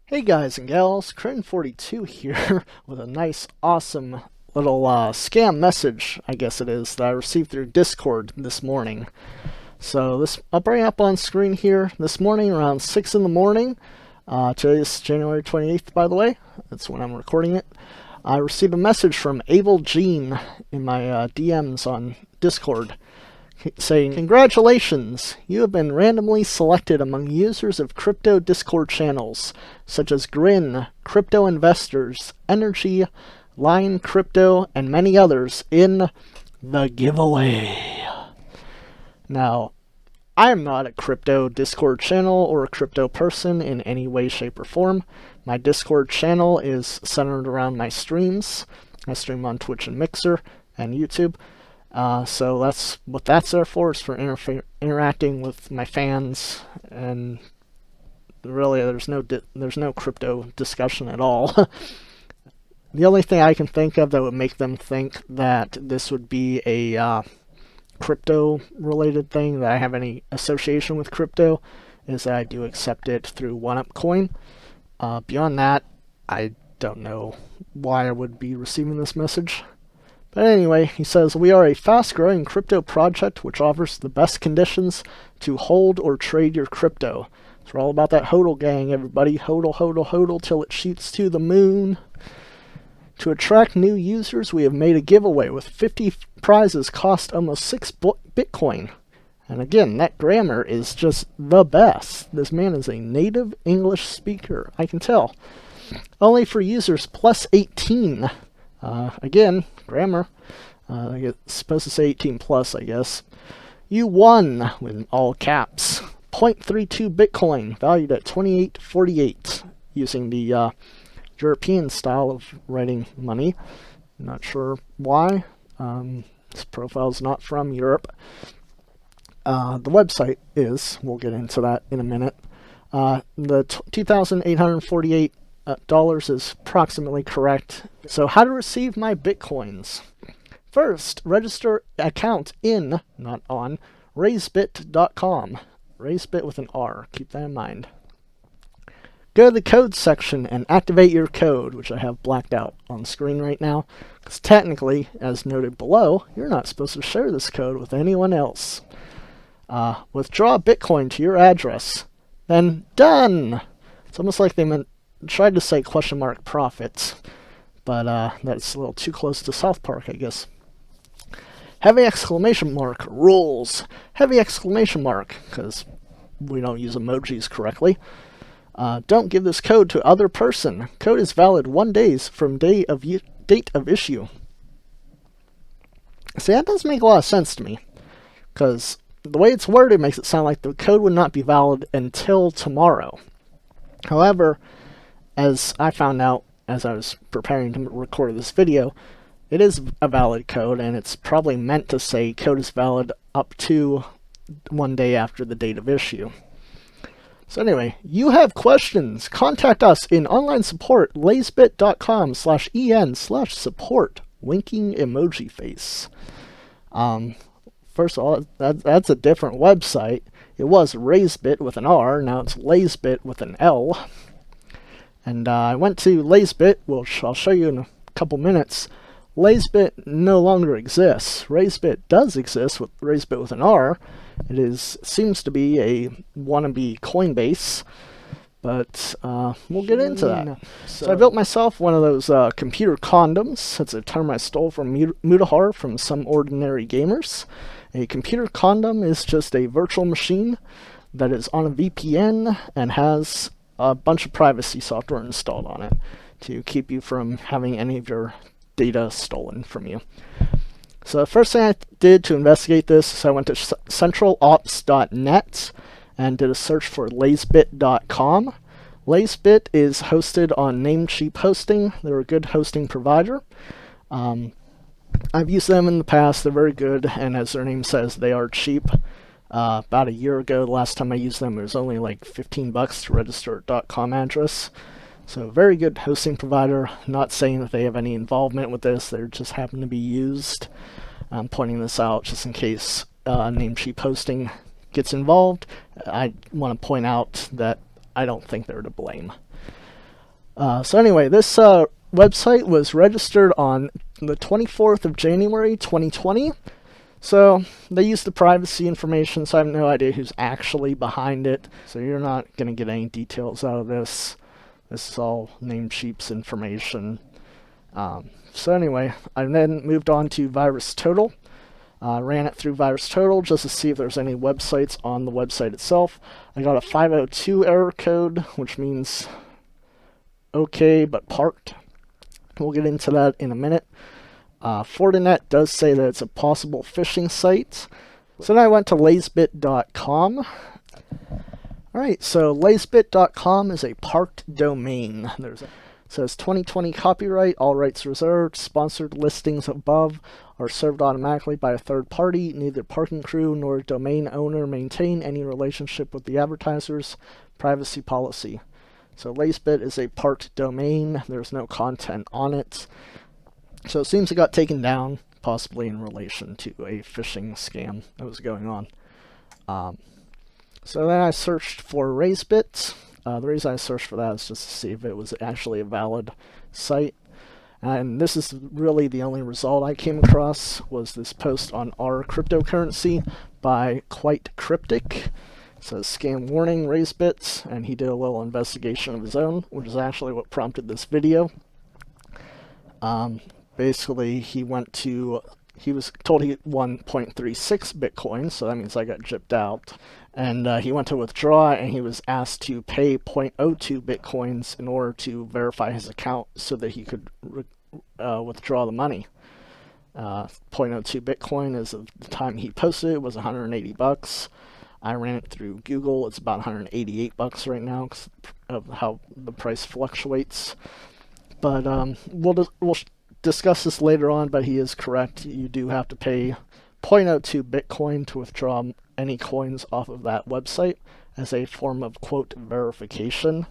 Hey guys and gals, Crane42 here with a nice, awesome little scam message, I guess it is, that I received through Discord this morning. So I'll bring up on screen here this morning around 6 in the morning. Today is January 28th, by the way. That's when I'm recording it. I received a message from Abel Jean in my DMs on Discord saying, "Congratulations! You have been randomly selected among users of crypto Discord channels, such as Grin, Crypto Investors, Energy, Line Crypto, and many others in the giveaway." Now, I am not a crypto Discord channel or a crypto person in any way, shape, or form. My Discord channel is centered around my streams. I stream on Twitch and Mixer and YouTube. So that's what that's there for, is for interacting with my fans, and really there's no crypto discussion at all. The only thing I can think of that would make them think that this would be a crypto related thing, that I have any association with crypto, is that I do accept it through OneUpCoin. Beyond that, I don't know why I would be receiving this message. But anyway, he says, "We are a fast-growing crypto project which offers the best conditions to hold or trade your crypto." So we're all about that HODL gang, everybody. HODL, HODL, HODL till it shoots to the moon. "To attract new users, we have made a giveaway with 50 prizes cost almost 6 Bitcoin. And again, that grammar is just the best. This man is a native English speaker, I can tell. "Only for users plus 18. Again, grammar. It's supposed to say 18 plus, I guess. "You won," with all caps, 0.32 Bitcoin, valued at 28.48, using the European style of writing money. Not sure why. This profile is not from Europe. The website is. We'll get into that in a minute. The $2,848 dollars is approximately correct. So how to receive my Bitcoins. First, register account in, not on, razebit.com. Razebit with an R, keep that in mind. Go to the code section and activate your code, which I have blacked out on screen right now, because technically, as noted below, you're not supposed to share this code with anyone else. Withdraw Bitcoin to your address. Then done! It's almost like they tried to say question mark profits, but that's a little too close to South Park, I guess. Heavy exclamation mark rules. Heavy exclamation mark, because we don't use emojis correctly. Don't give this code to other person. Code is valid 1 day from date of issue. See, that does make a lot of sense to me, because the way it's worded makes it sound like the code would not be valid until tomorrow. However, as I found out as I was preparing to record this video, it is a valid code, and it's probably meant to say code is valid up to 1 day after the date of issue. So anyway, you have questions, contact us in online support, lazebit.com/en/support, winking emoji face. First of all, that's a different website. It was Razebit with an R, now it's Lazebit with an L. And I went to Razebit, which I'll show you in a couple minutes. Razebit no longer exists. Razebit does exist with Razebit with an R. It seems to be a wannabe Coinbase, but we'll get into that. So I built myself one of those computer condoms. That's a term I stole from Mutahar from Some Ordinary Gamers. A computer condom is just a virtual machine that is on a VPN and has a bunch of privacy software installed on it to keep you from having any of your data stolen from you. So the first thing I did to investigate this is I went to centralops.net and did a search for lazebit.com. Lazebit is hosted on Namecheap Hosting. They're a good hosting provider. I've used them in the past. They're very good, and as their name says, they are cheap. About a year ago, the last time I used them, it was only like $15 to register a .com address. So very good hosting provider. Not saying that they have any involvement with this. They just happen to be used. I'm pointing this out just in case Namecheap Hosting gets involved. I want to point out that I don't think they're to blame. So anyway, this website was registered on the 24th of January 2020. So they use the privacy information, so I have no idea who's actually behind it. So you're not going to get any details out of this. This is all Namecheap's information. So anyway, I then moved on to VirusTotal. Ran it through VirusTotal just to see if there's any websites on the website itself. I got a 502 error code, which means okay but parked. We'll get into that in a minute. Fortinet does say that it's a possible phishing site. So then I went to Razebit.com. Alright, so Razebit.com is a parked domain. It says 2020 copyright, all rights reserved, sponsored listings above are served automatically by a third party. Neither parking crew nor domain owner maintain any relationship with the advertiser's privacy policy. So Razebit is a parked domain. There's no content on it. So it seems it got taken down, possibly in relation to a phishing scam that was going on. So then I searched for Razebit. The reason I searched for that is just to see if it was actually a valid site. And this is really the only result I came across, was this post on our cryptocurrency by Quite Cryptic. It says scam warning, Razebit, and he did a little investigation of his own, which is actually what prompted this video. Basically, he was told he won 0.36 Bitcoin, so that means I got gypped out. And he went to withdraw, and he was asked to pay 0.02 Bitcoins in order to verify his account so that he could withdraw the money. 0.02 Bitcoin, as of the time he posted it, was 180 bucks. I ran it through Google. It's about 188 bucks right now because of how the price fluctuates. But we'll discuss this later on, but he is correct. You do have to pay 0.02 Bitcoin to withdraw any coins off of that website as a form of, quote, verification,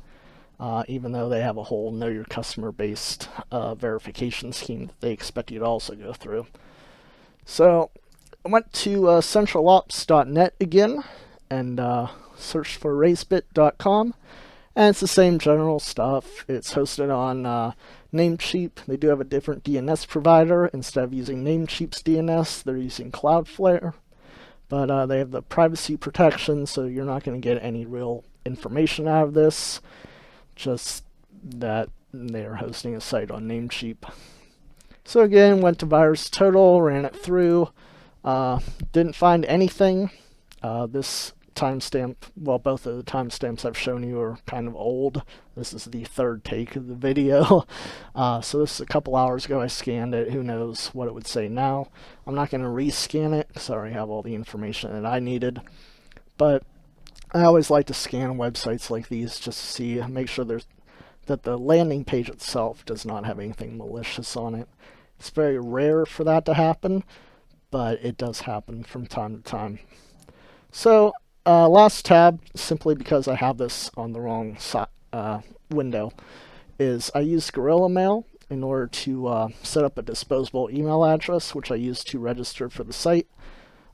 even though they have a whole know your customer based verification scheme that they expect you to also go through. So I went to centralops.net again and searched for razebit.com. And it's the same general stuff. It's hosted on Namecheap. They do have a different DNS provider. Instead of using Namecheap's DNS, they're using Cloudflare. But they have the privacy protection, so you're not going to get any real information out of this. Just that they're hosting a site on Namecheap. So again, went to VirusTotal, ran it through. Didn't find anything. This timestamp, well, both of the timestamps I've shown you are kind of old. This is the third take of the video. So this is a couple hours ago I scanned it. Who knows what it would say now. I'm not going to rescan it because I already have all the information that I needed. But I always like to scan websites like these just to see, make sure that the landing page itself does not have anything malicious on it. It's very rare for that to happen, but it does happen from time to time. So last tab, simply because I have this on the wrong window, is I use Gorilla Mail in order to set up a disposable email address, which I use to register for the site.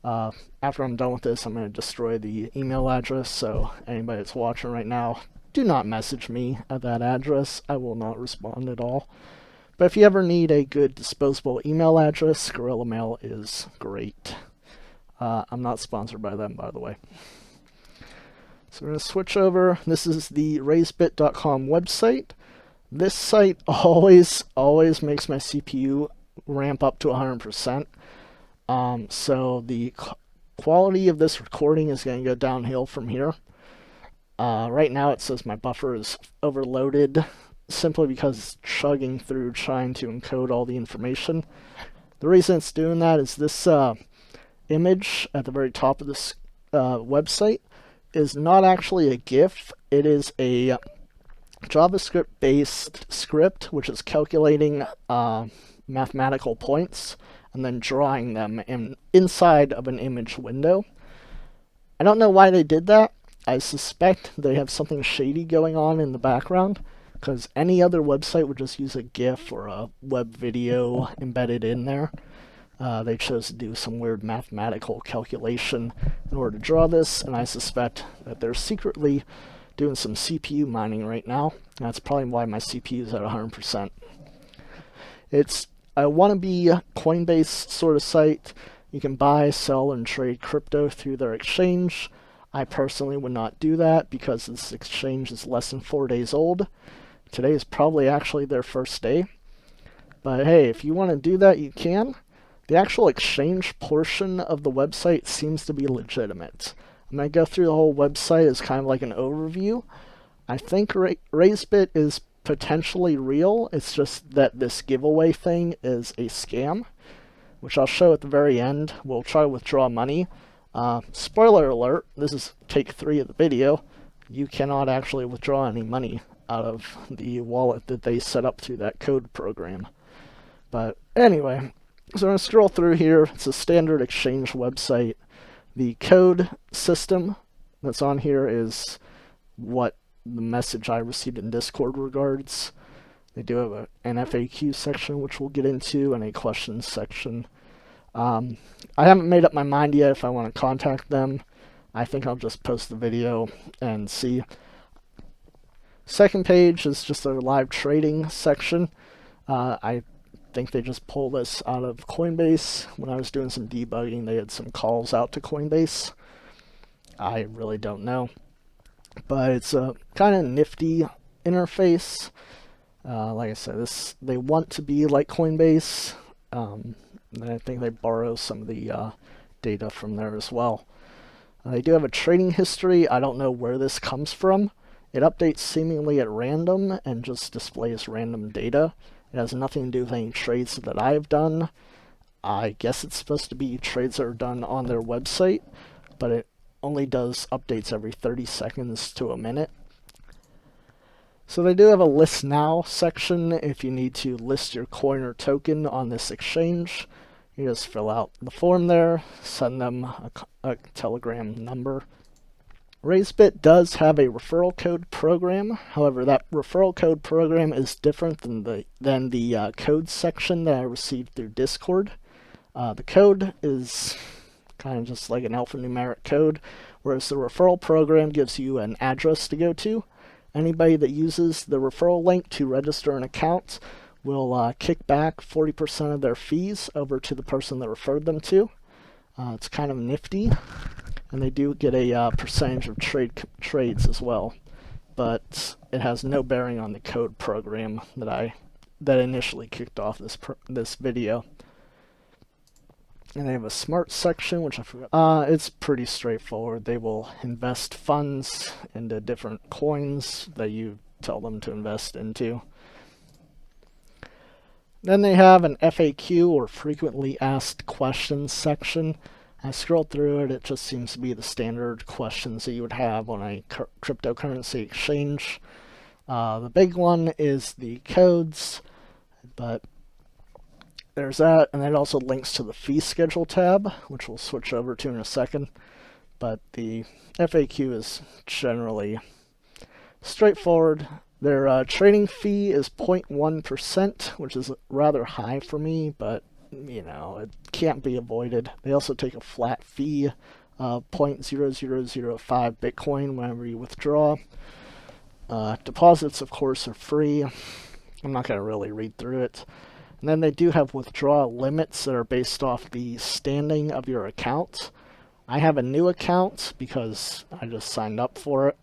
After I'm done with this, I'm going to destroy the email address, so anybody that's watching right now, do not message me at that address. I will not respond at all. But if you ever need a good disposable email address, Gorilla Mail is great. I'm not sponsored by them, by the way. So we're going to switch over. This is the razebit.com website. This site always makes my CPU ramp up to 100%. So the quality of this recording is going to go downhill from here. Right now it says my buffer is overloaded simply because it's chugging through trying to encode all the information. The reason it's doing that is this image at the very top of this website is not actually a GIF. It is a JavaScript-based script which is calculating mathematical points and then drawing them inside of an image window. I don't know why they did that. I suspect they have something shady going on in the background, because any other website would just use a GIF or a web video embedded in there. They chose to do some weird mathematical calculation in order to draw this, and I suspect that they're secretly doing some CPU mining right now. That's probably why my CPU is at 100%. It's a wannabe Coinbase sort of site. You can buy, sell, and trade crypto through their exchange. I personally would not do that because this exchange is less than 4 days old. Today is probably actually their first day. But hey, if you want to do that, you can. The actual exchange portion of the website seems to be legitimate. I'm going to go through the whole website as kind of like an overview. I think Razebit is potentially real. It's just that this giveaway thing is a scam, which I'll show at the very end. We'll try to withdraw money. Spoiler alert, this is take 3 of the video. You cannot actually withdraw any money out of the wallet that they set up through that code program. But anyway, so I'm going to scroll through here. It's a standard exchange website. The code system that's on here is what the message I received in Discord regards. They do have an FAQ section, which we'll get into, and a questions section. I haven't made up my mind yet if I want to contact them. I think I'll just post the video and see. Second page is just a live trading section. I think they just pulled this out of Coinbase. When I was doing some debugging, they had some calls out to Coinbase. I really don't know. But it's a kind of nifty interface. Like I said, they want to be like Coinbase. And I think they borrow some of the data from there as well. They do have a trading history. I don't know where this comes from. It updates seemingly at random and just displays random data. It has nothing to do with any trades that I've done. I guess it's supposed to be trades that are done on their website, but it only does updates every 30 seconds to a minute. So they do have a list now section if you need to list your coin or token on this exchange. You just fill out the form there, send them a Telegram number. Razebit does have a referral code program. However, that referral code program is different than the code section that I received through Discord. The code is kind of just like an alphanumeric code, whereas the referral program gives you an address to go to. Anybody that uses the referral link to register an account will kick back 40% of their fees over to the person that referred them to. It's kind of nifty. And they do get a percentage of trades as well, but it has no bearing on the code program that initially kicked off this video. And they have a smart section, which I forgot. It's pretty straightforward. They will invest funds into different coins that you tell them to invest into. Then they have an FAQ, or frequently asked questions section. I scrolled through it, it just seems to be the standard questions that you would have on a cryptocurrency exchange. The big one is the codes, but there's that, and it also links to the fee schedule tab, which we'll switch over to in a second. But the FAQ is generally straightforward. Their trading fee is 0.1%, which is rather high for me, but you know, it can't be avoided. They also take a flat fee of 0.0005 Bitcoin whenever you withdraw. Deposits, of course, are free. I'm not going to really read through it. And then they do have withdrawal limits that are based off the standing of your account. I have a new account because I just signed up for it.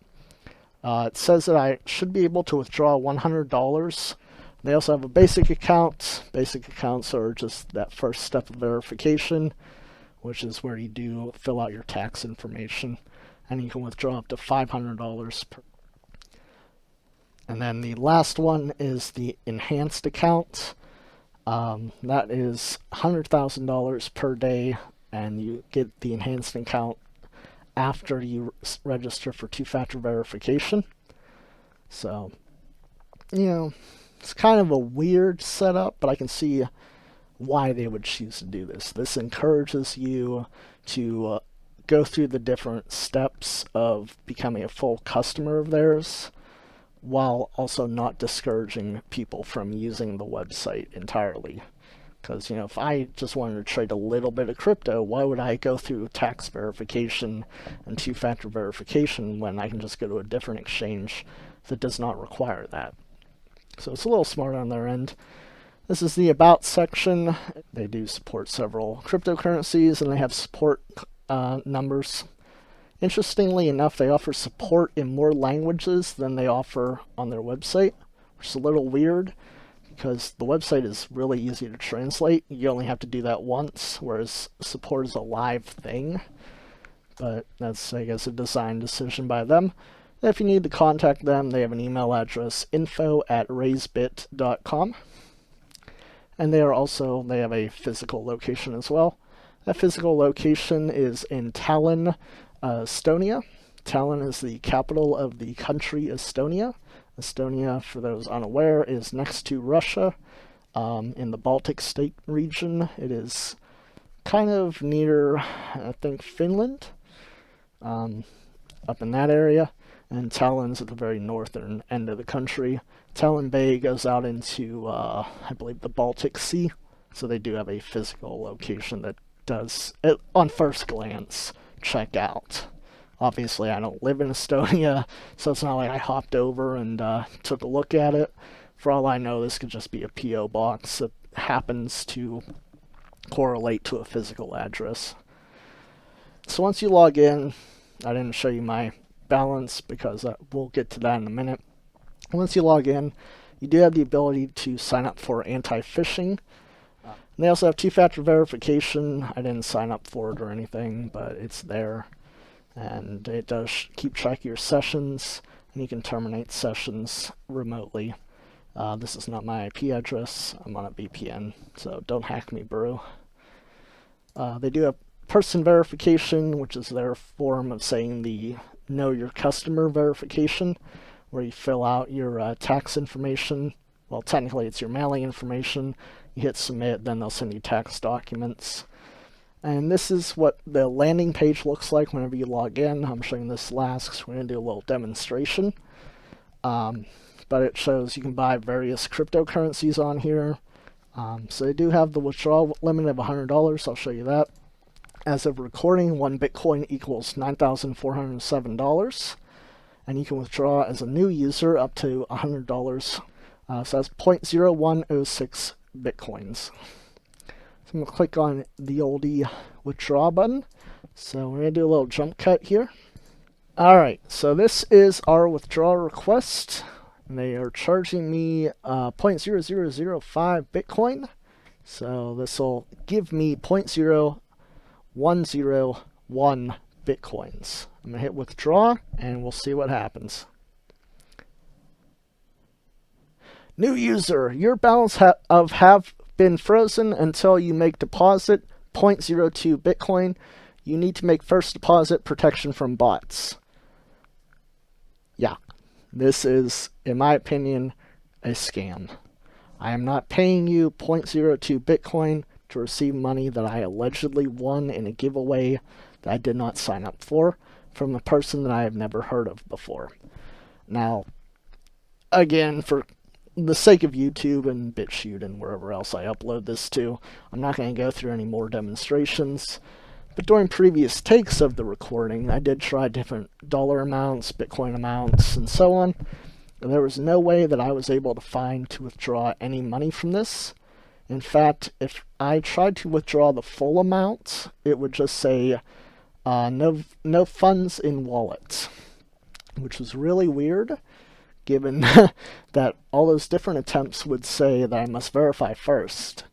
It says that I should be able to withdraw $100. They also have a basic account. Basic accounts are just that first step of verification, which is where you do fill out your tax information, and you can withdraw up to $500 per. And then the last one is the enhanced account. That is $100,000 per day, and you get the enhanced account after you register for two-factor verification. So, you know, it's kind of a weird setup, but I can see why they would choose to do this. This encourages you to go through the different steps of becoming a full customer of theirs, while also not discouraging people from using the website entirely. Because, if I just wanted to trade a little bit of crypto, why would I go through tax verification and two-factor verification when I can just go to a different exchange that does not require that? So it's a little smart on their end. This is the About section. They do support several cryptocurrencies, and they have support numbers. Interestingly enough, they offer support in more languages than they offer on their website, which is a little weird because the website is really easy to translate. You only have to do that once, whereas support is a live thing. But that's, I guess, a design decision by them. If you need to contact them, they have an email address, info@razebit.com. And they have a physical location as well. That physical location is in Tallinn, Estonia. Tallinn is the capital of the country Estonia. Estonia, for those unaware, is next to Russia in the Baltic state region. It is kind of near, I think, Finland, up in that area. And Tallinn's at the very northern end of the country. Tallinn Bay goes out into, I believe, the Baltic Sea. So they do have a physical location that does, on first glance, check out. Obviously, I don't live in Estonia, so it's not like I hopped over and took a look at it. For all I know, this could just be a P.O. box that happens to correlate to a physical address. So once you log in, I didn't show you my balance because we'll get to that in a minute. Once you log in, you do have the ability to sign up for anti-phishing. They also have two-factor verification. I didn't sign up for it or anything, but it's there. And it does keep track of your sessions, and you can terminate sessions remotely. This is not my IP address. I'm on a VPN, so don't hack me, bro. They do have person verification, which is their form of saying the Know Your Customer verification, where you fill out your tax information. Well, technically it's your mailing information. You hit submit, then they'll send you tax documents. And this is what the landing page looks like whenever you log in. I'm showing this last because we're going to do a little demonstration. But it shows you can buy various cryptocurrencies on here. So they do have the withdrawal limit of $100. I'll show you that. As of recording, 1 Bitcoin equals $9,407. And you can withdraw as a new user up to $100. So that's 0.0106 Bitcoins. So I'm going to click on the oldie withdraw button. So we're going to do a little jump cut here. Alright, so this is our withdrawal request. And they are charging me 0.0005 Bitcoin. So this will give me 0.0101 Bitcoins. I'm going to hit withdraw and we'll see what happens. New user, your balance have been frozen until you make deposit 0.02 Bitcoin. You need to make first deposit protection from bots. Yeah, this is, in my opinion, a scam. I am not paying you 0.02 Bitcoin to receive money that I allegedly won in a giveaway that I did not sign up for from a person that I have never heard of before. Now, again, for the sake of YouTube and BitChute and wherever else I upload this to, I'm not going to go through any more demonstrations. But during previous takes of the recording, I did try different dollar amounts, Bitcoin amounts, and so on. And there was no way that I was able to find to withdraw any money from this. In fact, if I tried to withdraw the full amount, it would just say, no funds in wallet, which was really weird, given that all those different attempts would say that I must verify first.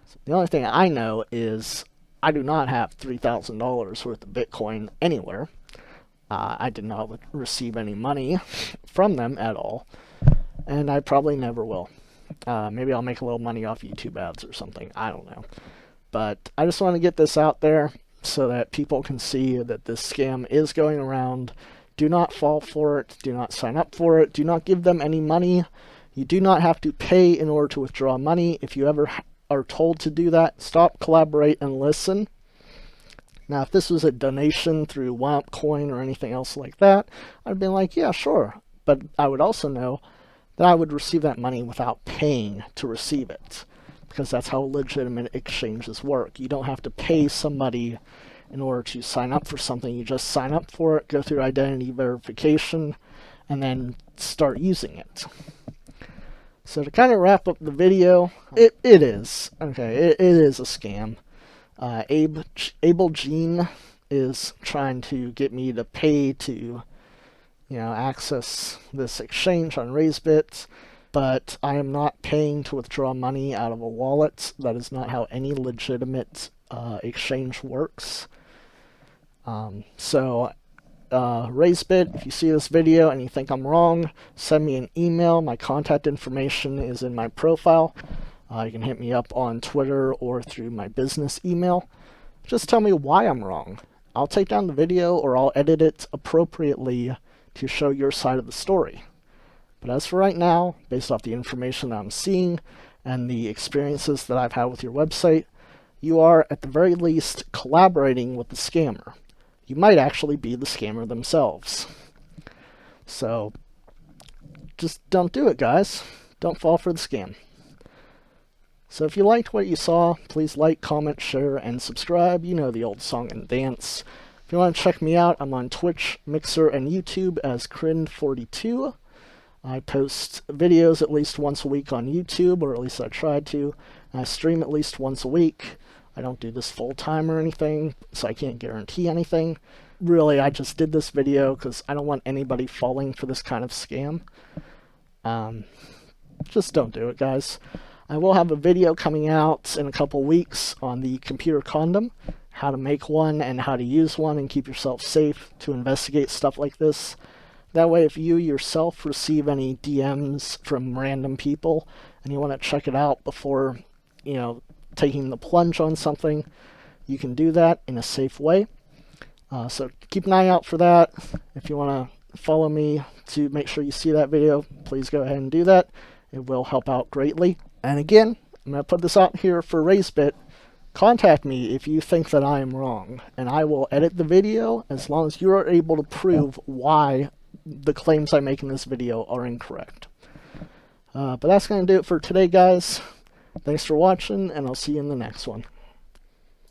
So the only thing I know is I do not have $3,000 worth of Bitcoin anywhere. I did not receive any money from them at all, and I probably never will. Maybe I'll make a little money off YouTube ads or something. I don't know. But I just want to get this out there so that people can see that this scam is going around. Do not fall for it. Do not sign up for it. Do not give them any money. You do not have to pay in order to withdraw money. If you ever are told to do that, stop, collaborate, and listen. Now, if this was a donation through OneUpCoin or anything else like that, I'd be like, yeah, sure. But I would also know that I would receive that money without paying to receive it. because that's how legitimate exchanges work. You don't have to pay somebody in order to sign up for something. You just sign up for it, go through identity verification, and then start using it. So to kind of wrap up the video, it is a scam. Abel Gene is trying to get me to pay to, access this exchange on Razebit, but I am not paying to withdraw money out of a wallet. That is not how any legitimate exchange works. Razebit, if you see this video and you think I'm wrong, send me an email. My contact information is in my profile. You can hit me up on Twitter or through my business email. Just tell me why I'm wrong. I'll take down the video or I'll edit it appropriately to show your side of the story. But as for right now, based off the information that I'm seeing and the experiences that I've had with your website, you are at the very least collaborating with the scammer. You might actually be the scammer themselves. So, just don't do it, guys. Don't fall for the scam. So if you liked what you saw, please like, comment, share, and subscribe. You know the old song and dance. If you want to check me out, I'm on Twitch, Mixer, and YouTube as Crin42. I post videos at least once a week on YouTube, or at least I try to. I stream at least once a week. I don't do this full-time or anything, so I can't guarantee anything. Really, I just did this video because I don't want anybody falling for this kind of scam. Just don't do it, guys. I will have a video coming out in a couple weeks on the computer condom, how to make one and how to use one and keep yourself safe to investigate stuff like this. That way, if you yourself receive any DMs from random people and you want to check it out before, taking the plunge on something, you can do that in a safe way. So keep an eye out for that. If you want to follow me to make sure you see that video, please go ahead and do that. It will help out greatly. And again, I'm going to put this out here for Razebit. Contact me if you think that I am wrong, and I will edit the video as long as you are able to prove why the claims I make in this video are incorrect. But that's going to do it for today, guys. Thanks for watching, and I'll see you in the next one.